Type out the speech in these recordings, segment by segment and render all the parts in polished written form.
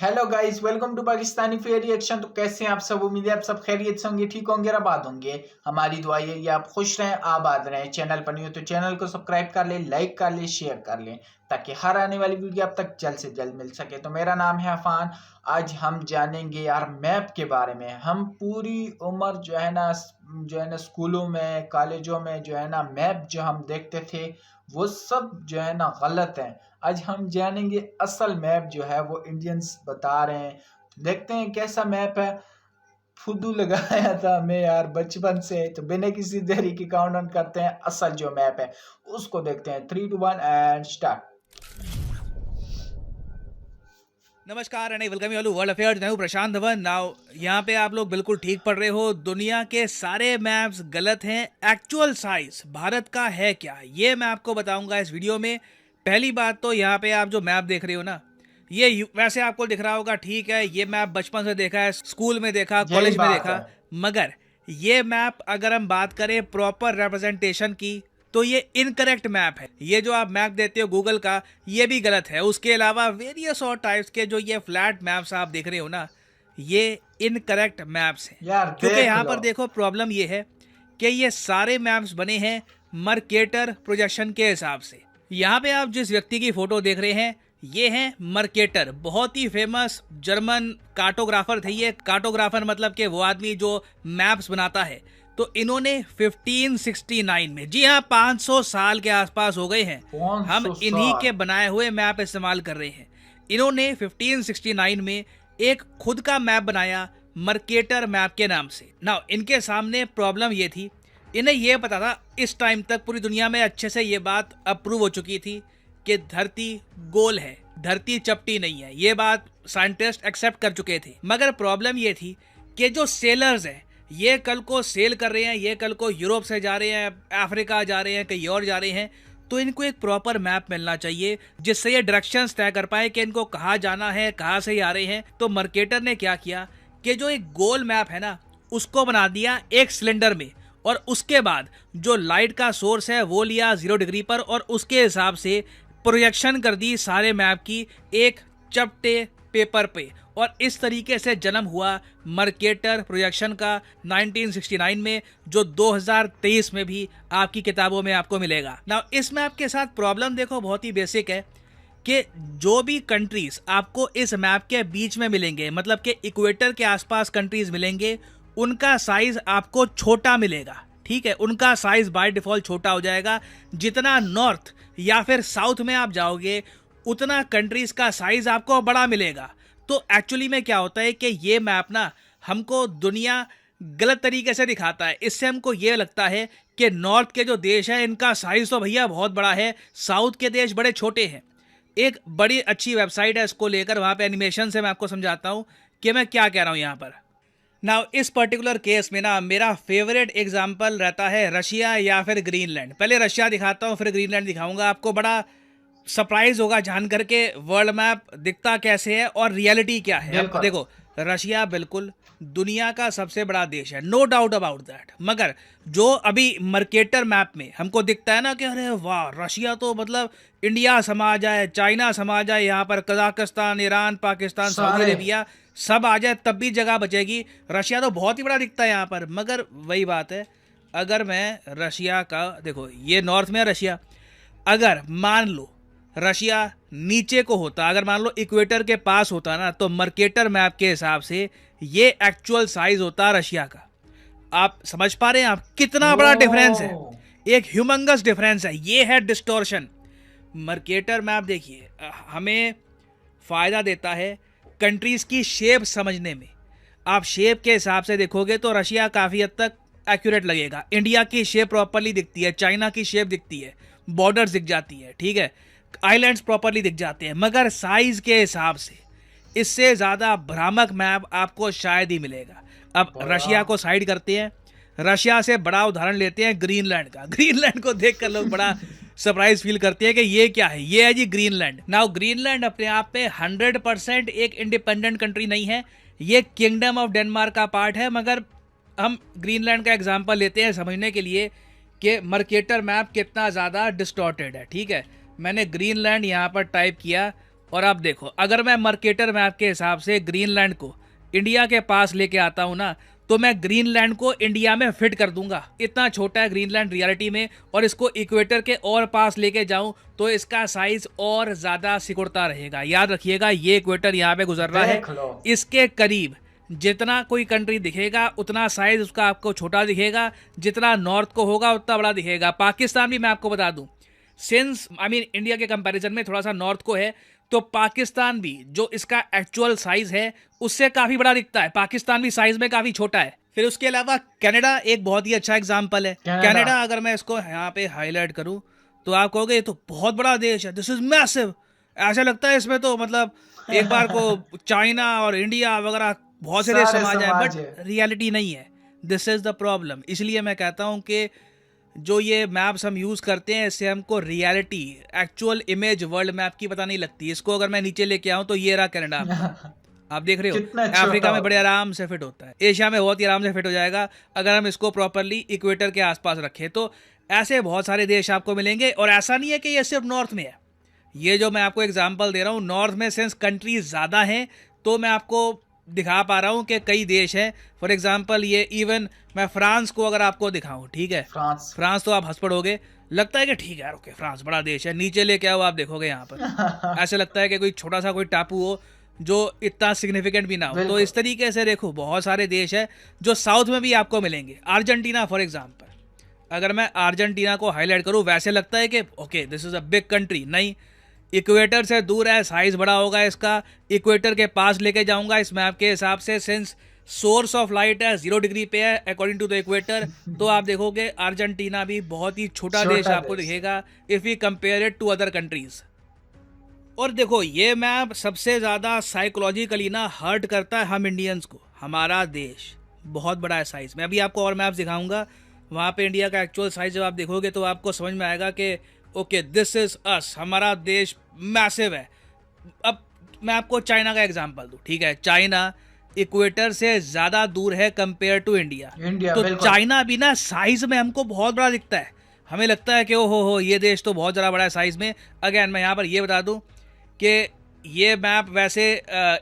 Hello guys, welcome to Pakistani fair reaction. तो कैसे हैं आप सब? उम्मीद है आप सब खैरियत से होंगे, ठीक होंगे और आबाद होंगे। हमारी दुआ ये कि आप खुश रहें, आबाद रहें। चैनल पर नहीं हो तो चैनल को सब्सक्राइब कर लें, लाइक कर लें, शेयर कर लें, ताकि हर आने वाली वीडियो आप तक जल्द से जल्द मिल सके। तो मेरा नाम है अफान। आज हम जानेंगे यार मैप के बारे में। हम पूरी उम्र जो है ना स्कूलों में, कॉलेजों में जो है ना मैप जो हम देखते थे, वो सब जो है ना गलत है। आज हम जानेंगे असल मैप जो है वो इंडियंस बता रहे हैं। देखते हैं कैसा मैप है। फुद्दू लगाया था हमें यार बचपन से। तो बिना किसी देरी के काउंटडाउन करते हैं, असल जो मैप है उसको देखते हैं। 3 2 1 एंड स्टार्ट। नमस्कार and welcome you all world affairs. मैं हूं प्रशांत धवन। नाउ यहाँ पे आप लोग बिल्कुल ठीक पढ़ रहे हो। दुनिया के सारे मैप्स गलत हैं। एक्चुअल साइज भारत का है क्या, ये मैं आपको बताऊंगा इस वीडियो में। पहली बात तो यहाँ पे आप जो मैप देख रहे हो ना, ये वैसे आपको दिख रहा होगा, ठीक है, ये मैप बचपन से देखा है, स्कूल में देखा, यही कॉलेज में बात है। देखा। मगर ये मैप अगर हम बात करें प्रॉपर रिप्रेजेंटेशन की, तो ये इनकरेक्ट मैप है। ये जो आप मैप देते हो गूगल का, ये भी गलत है। उसके अलावा वेरियस और टाइप्स के जो ये फ्लैट मैप्स आप देख रहे हो ना, ये इनकरेक्ट मैप्स हैं। यार क्योंकि देख यहाँ लो। पर देखो, प्रॉब्लम ये है कि ये सारे मैप्स बने हैं मर्केटर प्रोजेक्शन के हिसाब से। यहाँ पे आप जिस व्यक्ति की फोटो देख रहे हैं, ये हैं मर्केटर। बहुत ही फेमस जर्मन कार्टोग्राफर थे ये। कार्टोग्राफर मतलब कि वो आदमी जो मैप्स बनाता है। तो इन्होंने 1569 में, जी हाँ, 500 साल के आसपास हो गए हैं, हम 500 इन्हीं के साल। बनाए हुए मैप इस्तेमाल कर रहे हैं। इन्होंने 1569 में एक खुद का मैप बनाया मर्केटर मैप के नाम से। नाउ इनके सामने प्रॉब्लम ये थी, इन्हें ये पता था, इस टाइम तक पूरी दुनिया में अच्छे से ये बात अप्रूव हो चुकी थी कि धरती गोल है, धरती चपटी नहीं है। ये बात साइंटिस्ट एक्सेप्ट कर चुके थे। मगर प्रॉब्लम ये थी कि जो सेलर्स हैं, ये कल को सेल कर रहे हैं, ये कल को यूरोप से जा रहे हैं, अफ्रीका जा रहे हैं, कहीं और जा रहे हैं, तो इनको एक प्रॉपर मैप मिलना चाहिए जिससे ये डायरेक्शंस तय कर पाए कि इनको कहाँ जाना है, कहाँ से आ रहे हैं। तो मर्केटर ने क्या किया कि जो एक गोल मैप है ना, उसको बना दिया एक सिलेंडर में, और उसके बाद जो लाइट का सोर्स है वो लिया 0 डिग्री पर, और उसके हिसाब से प्रोजेक्शन कर दी सारे मैप की एक चपटे पेपर पे। और इस तरीके से जन्म हुआ मर्केटर प्रोजेक्शन का 1969 में, जो 2023 में भी आपकी किताबों में आपको मिलेगा। नाउ इस मैप के साथ प्रॉब्लम देखो बहुत ही बेसिक है कि जो भी कंट्रीज आपको इस मैप के बीच में मिलेंगे, मतलब कि इक्वेटर के आसपास कंट्रीज मिलेंगे, उनका साइज आपको छोटा मिलेगा। ठीक है, उनका साइज बाय डिफॉल्ट छोटा हो जाएगा। जितना नॉर्थ या फिर साउथ में आप जाओगे, उतना कंट्रीज का साइज आपको बड़ा मिलेगा। तो एक्चुअली में क्या होता है कि ये मैप ना हमको दुनिया गलत तरीके से दिखाता है। इससे हमको ये लगता है कि नॉर्थ के जो देश हैं, इनका साइज तो भैया बहुत बड़ा है, साउथ के देश बड़े छोटे हैं। एक बड़ी अच्छी वेबसाइट है इसको लेकर, वहाँ पे एनिमेशन से मैं आपको समझाता हूँ कि मैं क्या कह रहा हूँ यहाँ पर। नाउ इस पर्टिकुलर केस में ना मेरा फेवरेट एग्जाम्पल रहता है रशिया या फिर ग्रीनलैंड। पहले रशिया दिखाता हूँ, फिर ग्रीनलैंड दिखाऊंगा। आपको बड़ा सरप्राइज होगा जान करके वर्ल्ड मैप दिखता कैसे है और रियलिटी क्या है। अब देखो, रशिया बिल्कुल दुनिया का सबसे बड़ा देश है, नो डाउट अबाउट दैट। मगर जो अभी मर्केटर मैप में हमको दिखता है ना कि अरे वाह, रशिया तो मतलब इंडिया समा जाए, चाइना समा जाए, यहाँ पर Kazakhstan, Iran, Pakistan, Saudi Arabia सब आ जाए तब भी जगह बचेगी। रशिया तो बहुत ही बड़ा दिखता है यहाँ पर। मगर वही बात है, अगर मैं रशिया का, देखो ये नॉर्थ में है रशिया, अगर मान लो रशिया नीचे को होता, अगर मान लो इक्वेटर के पास होता ना, तो मर्केटर मैप के हिसाब से ये एक्चुअल साइज होता रशिया का। आप समझ पा रहे हैं आप कितना बड़ा डिफरेंस है? एक ह्यूमंगस डिफरेंस है। ये है डिस्टॉर्शन। मर्केटर मैप देखिए हमें फायदा देता है कंट्रीज की शेप समझने में। आप शेप के हिसाब से देखोगे तो रशिया काफ़ी हद तक एक्यूरेट लगेगा। इंडिया की शेप प्रॉपरली दिखती है, चाइना की शेप दिखती है, बॉर्डर्स दिख जाती है, ठीक है, आइलैंड्स प्रॉपरली दिख जाते हैं। मगर साइज के हिसाब से इससे ज़्यादा भ्रामक मैप आपको शायद ही मिलेगा। अब रशिया को साइड करते हैं, रशिया से बड़ा उदाहरण लेते हैं ग्रीनलैंड का। ग्रीनलैंड को देखकर लोग बड़ा सरप्राइज फील करते हैं कि ये क्या है। ये है जी ग्रीनलैंड। नाउ ग्रीनलैंड अपने आप में 100% एक इंडिपेंडेंट कंट्री नहीं है, ये किंगडम ऑफ डेनमार्क का पार्ट है। मगर हम ग्रीनलैंड का एग्जांपल लेते हैं समझने के लिए कि मर्केटर मैप कितना ज़्यादा डिस्टॉर्टेड है। ठीक है, मैंने ग्रीनलैंड यहाँ पर टाइप किया और आप देखो, अगर मैं मर्केटर मैप के हिसाब से ग्रीनलैंड को इंडिया के पास लेके आता हूँ ना, तो मैं ग्रीनलैंड को इंडिया में फिट कर दूंगा। इतना छोटा है ग्रीनलैंड रियलिटी में, और इसको इक्वेटर के और पास लेके जाऊं तो इसका साइज और ज़्यादा सिकुड़ता रहेगा। याद रखिएगा, ये इक्वेटर यहाँ पे गुजर रहा है, देख लो। इसके करीब जितना कोई कंट्री दिखेगा उतना साइज उसका आपको छोटा दिखेगा, जितना नॉर्थ को होगा उतना बड़ा दिखेगा। पाकिस्तान भी मैं आपको बता दूं, सिंस इंडिया के कंपैरिजन में थोड़ा सा नॉर्थ को है, तो पाकिस्तान भी जो इसका एक्चुअल साइज है उससे काफ़ी बड़ा दिखता है। पाकिस्तान भी साइज में काफ़ी छोटा है। फिर उसके अलावा कनाडा एक बहुत ही अच्छा एग्जाम्पल है। कनाडा अगर मैं इसको यहाँ पे हाईलाइट करूँ तो आप कहोगे ये तो बहुत बड़ा देश है, दिस इज मैसिव। ऐसा लगता है इसमें तो मतलब एक बार को चाइना और इंडिया वगैरह बहुत से देश समा जाए, बट रियलिटी नहीं है। This is the problem. इसलिए मैं कहता हूँ कि जो ये मैप्स हम यूज़ करते हैं इससे हमको reality, actual image world map की पता नहीं लगती। इसको अगर मैं नीचे लेके आऊँ तो ये रहा कनाडा, आप देख रहे हो, अफ्रीका में बड़े आराम से फिट होता है, एशिया में बहुत ही आराम से फिट हो जाएगा अगर हम इसको प्रॉपरली इक्वेटर के आसपास रखें। तो ऐसे बहुत सारे देश आपको मिलेंगे, और ऐसा नहीं है कि ये सिर्फ नॉर्थ में है। ये जो मैं आपको एग्जांपल दे रहा हूँ, नॉर्थ में सिंस कंट्रीज ज़्यादा हैं तो मैं आपको दिखा पा रहा हूँ कि कई देश हैं। फॉर एग्जांपल ये इवन मैं फ्रांस को अगर आपको दिखाऊँ, ठीक है, फ्रांस तो आप हंस पड़ोगे, लगता है कि ठीक है ओके फ्रांस बड़ा देश है, नीचे लेके आओ आप देखोगे यहाँ पर ऐसे लगता है कि कोई छोटा सा कोई टापू हो जो इतना सिग्निफिकेंट भी ना हो। तो इस तरीके से देखो बहुत सारे देश है जो साउथ में भी आपको मिलेंगे। अर्जेंटीना फॉर एग्जांपल, अगर मैं अर्जेंटीना को हाईलाइट करूँ, वैसे लगता है कि okay this is a big country, नहीं, इक्वेटर से दूर है, साइज बड़ा होगा इसका। इक्वेटर के पास लेके जाऊंगा इस मैप के हिसाब से, सिंस सोर्स ऑफ लाइट है 0 डिग्री पे है अकॉर्डिंग टू द इक्वेटर, तो आप देखोगे अर्जेंटीना भी बहुत ही छोटा देश आपको दिखेगा if you compare it to other countries. और देखो ये मैप सबसे ज़्यादा साइकोलॉजिकली ना हर्ट करता है हम इंडियंस को। हमारा देश बहुत बड़ा है साइज में। अभी आपको और मैप्स दिखाऊंगा, वहाँ पे इंडिया का एक्चुअल साइज जब आप देखोगे तो आपको समझ में आएगा कि ओके दिस इज अस, हमारा देश मैसिव है। अब मैं आपको चाइना का एग्जांपल दूं, ठीक है, चाइना इक्वेटर से ज़्यादा दूर है कंपेयर टू इंडिया। तो चाइना भी ना साइज में हमको बहुत बड़ा दिखता है, हमें लगता है कि ओ हो ये देश तो बहुत ज़्यादा बड़ा है साइज में। अगेन मैं यहाँ पर ये बता दूं कि ये मैप वैसे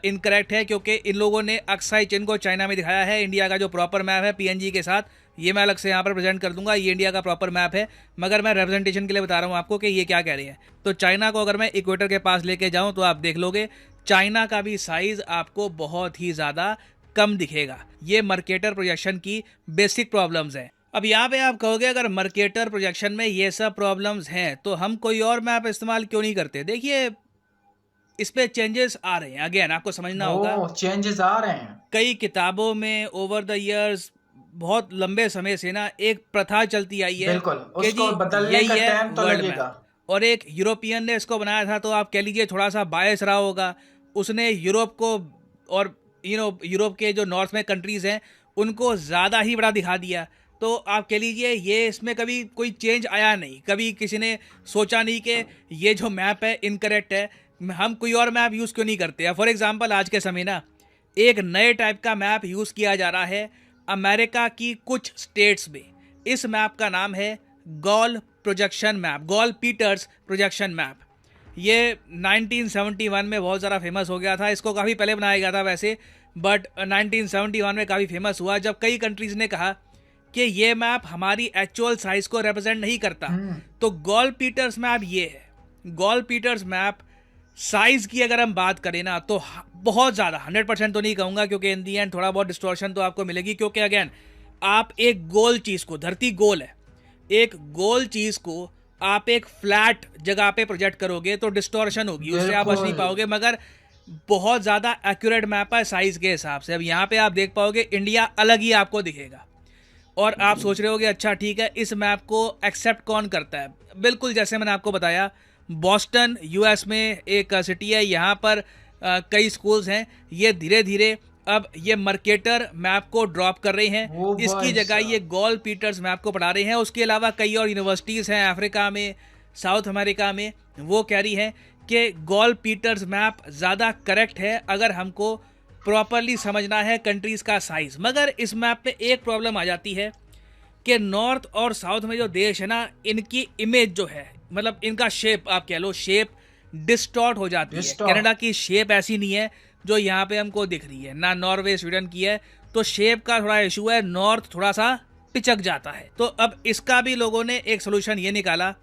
इनकरेक्ट है, क्योंकि इन लोगों ने अक्साई चिन्ह को चाइना में दिखाया है। इंडिया का जो प्रॉपर मैप है पीएनजी के साथ, ये मैं अलग से यहाँ पर प्रेजेंट कर दूंगा, ये इंडिया का प्रॉपर मैप है, मगर मैं रिप्रेजेंटेशन के लिए बता रहा हूँ आपको कि ये क्या कह रही है। तो चाइना को अगर मैं इक्वेटर के पास लेके जाऊँ तो आप देख लोगे चाइना का भी साइज आपको बहुत ही ज़्यादा कम दिखेगा। ये मर्केटर प्रोजेक्शन की बेसिक प्रॉब्लम्स हैं। अब यहाँ पे आप कहोगे अगर मर्केटर प्रोजेक्शन में ये सब प्रॉब्लम्स हैं तो हम कोई और मैप इस्तेमाल क्यों नहीं करते। देखिए इस पे चेंजेस आ रहे हैं, अगेन आपको समझना होगा, चेंजेस आ रहे हैं। कई किताबों में ओवर द इयर्स बहुत लंबे समय से ना एक प्रथा चलती आई है कि जी यही है वर्ल्ड मैप, और एक यूरोपियन ने इसको बनाया था, तो आप कह लीजिए थोड़ा सा बायस रहा होगा, उसने यूरोप को और यूरोप के जो नॉर्थ में कंट्रीज हैं उनको ज़्यादा ही बड़ा दिखा दिया। तो आप कह लीजिए ये इसमें कभी कोई चेंज आया नहीं, कभी किसी ने सोचा नहीं कि ये जो मैप है इनकरेक्ट है, हम कोई और मैप यूज़ क्यों नहीं करते हैं। फॉर एग्जांपल आज के समय ना एक नए टाइप का मैप यूज़ किया जा रहा है अमेरिका की कुछ स्टेट्स में। इस मैप का नाम है Gall projection map, Gall Peters projection map. ये 1971 में बहुत ज़्यादा फेमस हो गया था, इसको काफ़ी पहले बनाया गया था वैसे, बट 1971 में काफ़ी फेमस हुआ जब कई कंट्रीज़ ने कहा कि ये मैप हमारी एक्चुअल साइज को रिप्रेजेंट नहीं करता। तो गॉल पीटर्स मैप ये है। गॉल पीटर्स मैप साइज की अगर हम बात करें ना तो बहुत ज़्यादा, 100% तो नहीं कहूँगा क्योंकि इन दी एंड थोड़ा बहुत डिस्टॉर्शन तो आपको मिलेगी, क्योंकि अगेन आप एक गोल चीज़ को, धरती गोल है, एक गोल चीज़ को आप एक फ्लैट जगह पे प्रोजेक्ट करोगे तो डिस्टॉर्शन होगी, उससे आप बच नहीं पाओगे। मगर बहुत ज़्यादा एक्यूरेट मैप है साइज़ के हिसाब से। अब यहाँ पे आप देख पाओगे इंडिया अलग ही आपको दिखेगा, और आप सोच रहे होगे अच्छा ठीक है इस मैप को एक्सेप्ट कौन करता है। बिल्कुल जैसे मैंने आपको बताया, बॉस्टन यूएस में एक सिटी है, यहाँ पर कई स्कूल्स हैं, ये धीरे धीरे अब ये मर्केटर मैप को ड्रॉप कर रहे हैं, इसकी जगह ये गॉल पीटर्स मैप को पढ़ा रहे हैं। उसके अलावा कई और यूनिवर्सिटीज़ हैं अफ्रीका में, साउथ अमेरिका में, वो कह रही हैं कि गॉल पीटर्स मैप ज़्यादा करेक्ट है अगर हमको प्रॉपरली समझना है कंट्रीज़ का साइज़। मगर इस मैप पे एक प्रॉब्लम आ जाती है कि नॉर्थ और साउथ में जो देश है ना, इनकी इमेज जो है, मतलब इनका शेप आप कह लो, शेप डिस्टॉर्ट हो जाती है। Distort। कनाडा की शेप ऐसी नहीं है जो यहाँ पे हमको दिख रही है, ना नॉर्वे स्वीडन की है, तो शेप का थोड़ा इशू है, नॉर्थ थोड़ा सा पिचक जाता है। तो अब इसका भी लोगों ने एक सोल्यूशन ये निकाला,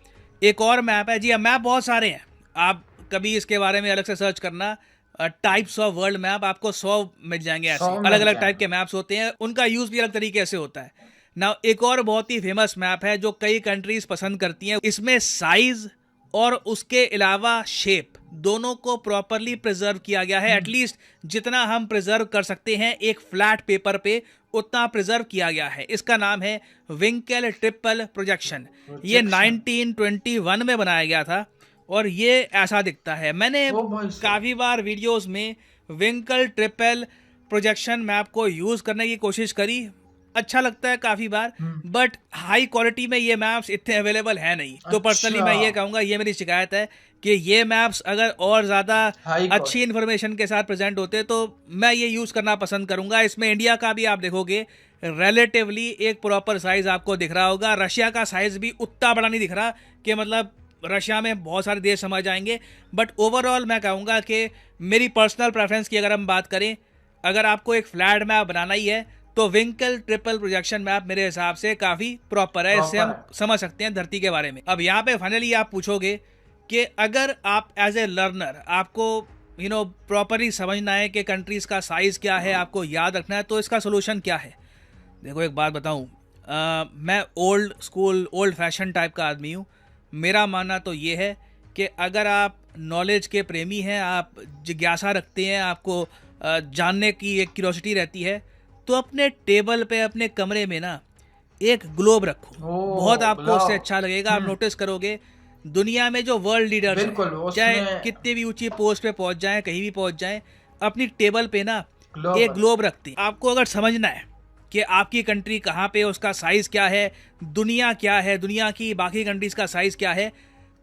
एक और मैप है जी। अब मैप बहुत सारे हैं, आप कभी इसके बारे में अलग से सर्च करना, टाइप्स ऑफ वर्ल्ड मैप, आपको 100 मिल जाएंगे। ऐसे 100 अलग मिल अलग टाइप जाएंगे। के मैप्स होते हैं, उनका यूज भी अलग तरीके से होता है ना। एक और बहुत ही फेमस मैप है जो कई कंट्रीज पसंद करती हैं, इसमें साइज और उसके अलावा शेप दोनों को प्रॉपरली प्रिजर्व किया गया है। एटलीस्ट जितना हम प्रिजर्व कर सकते हैं एक फ्लैट पेपर पे, उतना प्रिजर्व किया गया है। इसका नाम है विंकेल ट्रिपल प्रोजेक्शन। ये 1921 में बनाया गया था और ये ऐसा दिखता है। मैंने ओ भाई साहब। काफ़ी बार वीडियोस में विंकल ट्रिपल प्रोजेक्शन मैप को यूज़ करने की कोशिश करी, अच्छा लगता है काफ़ी बार, बट हाई क्वालिटी में ये मैप्स इतने अवेलेबल है नहीं। तो पर्सनली मैं ये कहूँगा, ये मेरी शिकायत है कि ये मैप्स अगर और ज़्यादा हाई अच्छी इन्फॉर्मेशन के साथ प्रेजेंट होते तो मैं ये यूज़ करना पसंद करूँगा। इसमें इंडिया का भी आप देखोगे रिलेटिवली एक प्रॉपर साइज़ आपको दिख रहा होगा। रशिया का साइज़ भी उतना बड़ा नहीं दिख रहा कि मतलब रशिया में बहुत सारे देश समझ जाएंगे, बट ओवरऑल मैं कहूँगा कि मेरी पर्सनल प्रेफरेंस की अगर हम बात करें, अगर आपको एक फ्लैट मैप बनाना ही है तो विंकल ट्रिपल प्रोजेक्शन मैप मेरे हिसाब से काफ़ी प्रॉपर है। इससे हम समझ सकते हैं धरती के बारे में। अब यहाँ पे फाइनली आप पूछोगे कि अगर आप एज ए लर्नर, आपको प्रॉपरली समझना है कि कंट्रीज़ का साइज़ क्या है, आपको याद रखना है, तो इसका सोल्यूशन क्या है। देखो एक बात बताऊँ, मैं old school old fashion type का आदमी हूँ। मेरा मानना तो ये है कि अगर आप नॉलेज के प्रेमी हैं, आप जिज्ञासा रखते हैं, आपको जानने की एक क्यूरियोसिटी रहती है, तो अपने टेबल पे, अपने कमरे में ना एक ग्लोब रखो। बहुत आपको उससे अच्छा लगेगा। आप नोटिस करोगे दुनिया में जो वर्ल्ड लीडर्स हैं, चाहे कितनी भी ऊंची पोस्ट पे पहुंच जाएं, कहीं भी पहुंच जाएं, अपनी टेबल पे ना एक ग्लोब रखते हैं। आपको अगर समझना है कि आपकी कंट्री कहाँ पे, उसका साइज़ क्या है, दुनिया क्या है, दुनिया की बाकी कंट्रीज़ का साइज़ क्या है,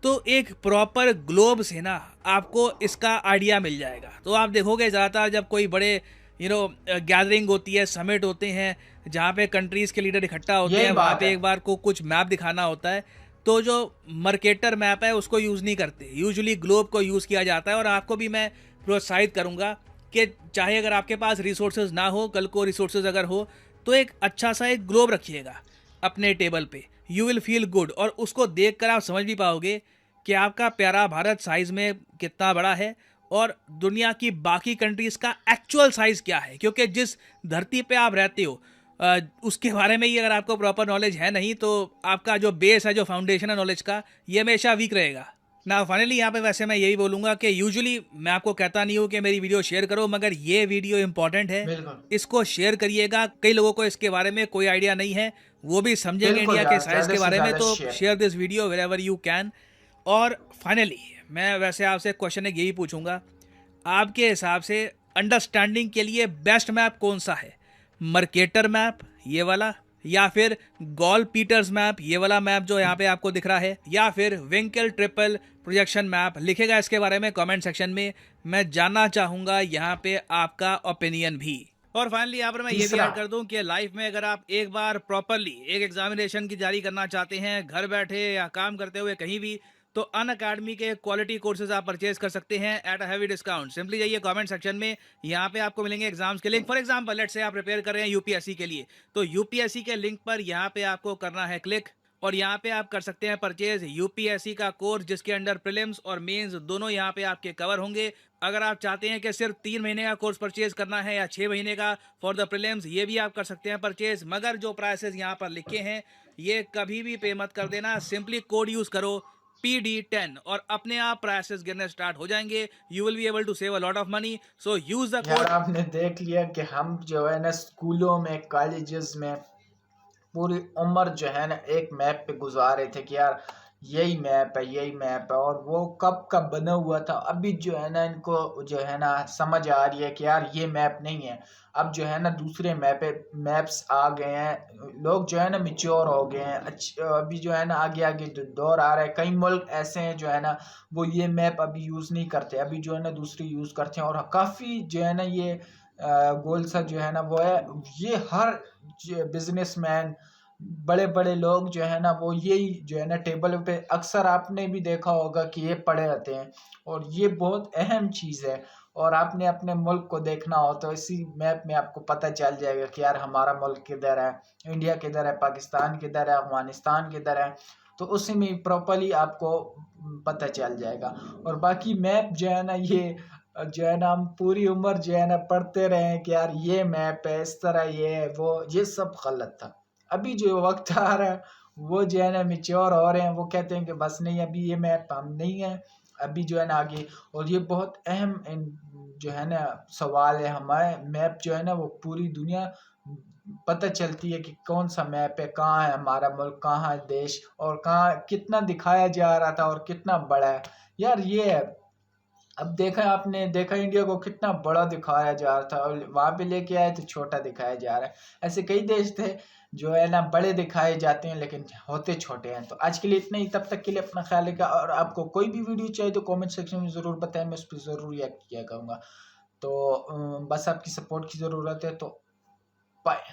तो एक प्रॉपर ग्लोब से ना आपको इसका आइडिया मिल जाएगा। तो आप देखोगे ज़्यादातर जब कोई बड़े गैदरिंग होती है, समिट होते हैं, जहाँ पे कंट्रीज़ के लीडर इकट्ठा होते हैं, वहाँ पे एक बार को कुछ मैप दिखाना होता है, तो जो मर्केटर मैप है उसको यूज़ नहीं करते, यूजुअली ग्लोब को यूज़ किया जाता है। और आपको भी मैं प्रोत्साहित करूँगा कि चाहे अगर आपके पास रिसोर्सेज ना हो, कल को रिसोर्सेज अगर हो, तो एक अच्छा सा एक ग्लोब रखिएगा अपने टेबल पे, यू विल फील गुड। और उसको देखकर आप समझ भी पाओगे कि आपका प्यारा भारत साइज़ में कितना बड़ा है और दुनिया की बाकी कंट्रीज़ का एक्चुअल साइज़ क्या है। क्योंकि जिस धरती पे आप रहते हो उसके बारे में ही अगर आपको प्रॉपर नॉलेज है नहीं, तो आपका जो बेस है, जो फाउंडेशन है नॉलेज का, ये हमेशा वीक रहेगा ना। फाइनली यहाँ पे वैसे मैं यही बोलूँगा कि यूजुअली मैं आपको कहता नहीं हूँ कि मेरी वीडियो शेयर करो, मगर ये वीडियो इंपॉर्टेंट है, इसको शेयर करिएगा। कई लोगों को इसके बारे में कोई आइडिया नहीं है, वो भी समझेंगे इंडिया के साइज़ के बारे में, तो share this video wherever you can. और फाइनली मैं वैसे आपसे क्वेश्चन एक यही पूछूंगा, आपके हिसाब से अंडरस्टैंडिंग के लिए बेस्ट मैप कौन सा है, मर्केटर मैप ये वाला, या फिर गॉल पीटर्स मैप ये वाला मैप जो यहाँ पे आपको दिख रहा है, या फिर विंकल ट्रिपल प्रोजेक्शन मैप? लिखेगा इसके बारे में कमेंट सेक्शन में, मैं जानना चाहूँगा यहाँ पे आपका ओपिनियन भी। और फाइनली यहाँ पर मैं ये भी ऐड कर दूं कि लाइफ में अगर आप एक बार प्रॉपरली एक एग्जामिनेशन की तैयारी करना चाहते हैं, घर बैठे या काम करते हुए कहीं भी, तो अनअकैडमी के क्वालिटी कोर्सेज आप परचेज कर सकते हैं at a heavy discount. Simply जाइए कमेंट सेक्शन में, यहाँ पे आपको मिलेंगे एग्जाम्स के link. For example let's say आप प्रिपेयर कर रहे हैं यूपीएससी के लिए, तो यूपीएससी के लिंक पर यहाँ पे आपको करना है क्लिक, और यहाँ पे आप कर सकते हैं परचेज यूपीएससी का कोर्स, जिसके अंडर प्रीलिम्स और मेंस दोनों यहाँ पे आपके कवर होंगे। अगर आप चाहते हैं कि सिर्फ 3 महीने का कोर्स परचेज करना है या 6 महीने का फॉर द प्रीलिम्स, ये भी आप कर सकते हैं परचेज। मगर जो प्राइसेस यहाँ पर लिखे हैं ये कभी भी पे मत कर देना, सिंपली कोड यूज करो PD10 और अपने आप प्राइसेस गिरने स्टार्ट हो जाएंगे। You will be able to save a lot of money, so use the code. आपने देख लिया कि हम जो है ना स्कूलों में, कॉलेजेस में पूरी उम्र जो है ना एक मैप पे गुजार रहे थे कि यार यही मैप है, यही मैप है, और वो कब का बना हुआ था। अभी जो है ना इनको जो है ना समझ आ रही है कि यार ये मैप नहीं है। अब जो है ना दूसरे मैप्स आ गए हैं, लोग जो है ना मिच्योर हो गए हैं। अभी जो है ना आगे आगे दौर आ रहा है। कई मुल्क ऐसे हैं जो है ना वो ये मैप अभी यूज़ नहीं करते, अभी जो है ना दूसरी यूज़ करते हैं। और काफ़ी जो है ना ये गोल सा जो है ना वो है, ये हर बिजनेसमैन, बड़े बड़े लोग जो है ना वो यही जो है ना टेबल पे अक्सर आपने भी देखा होगा कि ये पड़े रहते हैं, और ये बहुत अहम चीज़ है। और आपने अपने मुल्क को देखना हो तो इसी मैप में आपको पता चल जाएगा कि यार हमारा मुल्क किधर है, इंडिया किधर है, पाकिस्तान किधर है, अफगानिस्तान किधर है। तो उसी में प्रॉपरली आपको पता चल जाएगा। और बाकी मैप जो है ना ये जो है ना हम पूरी उम्र जो है ना पढ़ते रहे हैं कि यार ये मैप है, इस तरह ये है, वो ये सब गलत था। अभी जो वक्त आ रहा है वो जो है ना मेच्योर हो रहे हैं, वो कहते हैं कि बस नहीं अभी ये मैप हम नहीं है, अभी जो है ना आगे। और ये बहुत अहम जो है ना सवाल है। हमारे मैप जो है ना वो पूरी दुनिया पता चलती है कि कौन सा मैप है, कहाँ है हमारा मुल्क, कहाँ है देश, और कहाँ कितना दिखाया जा रहा था और कितना बड़ा है। यार ये है, अब देखा आपने देखा इंडिया को कितना बड़ा दिखाया जा रहा था, और वहां पे लेके आए तो छोटा दिखाया जा रहा है। ऐसे कई देश थे जो है ना बड़े दिखाए जाते हैं लेकिन होते छोटे हैं। तो आज के लिए इतना ही, तब तक के लिए अपना ख्याल रखा। और आपको कोई भी वीडियो चाहिए तो कमेंट सेक्शन में ज़रूर बताएं, मैं उस पर ज़रूर रिएक्ट किया करूँगा। तो बस आपकी सपोर्ट की ज़रूरत है। तो बाय।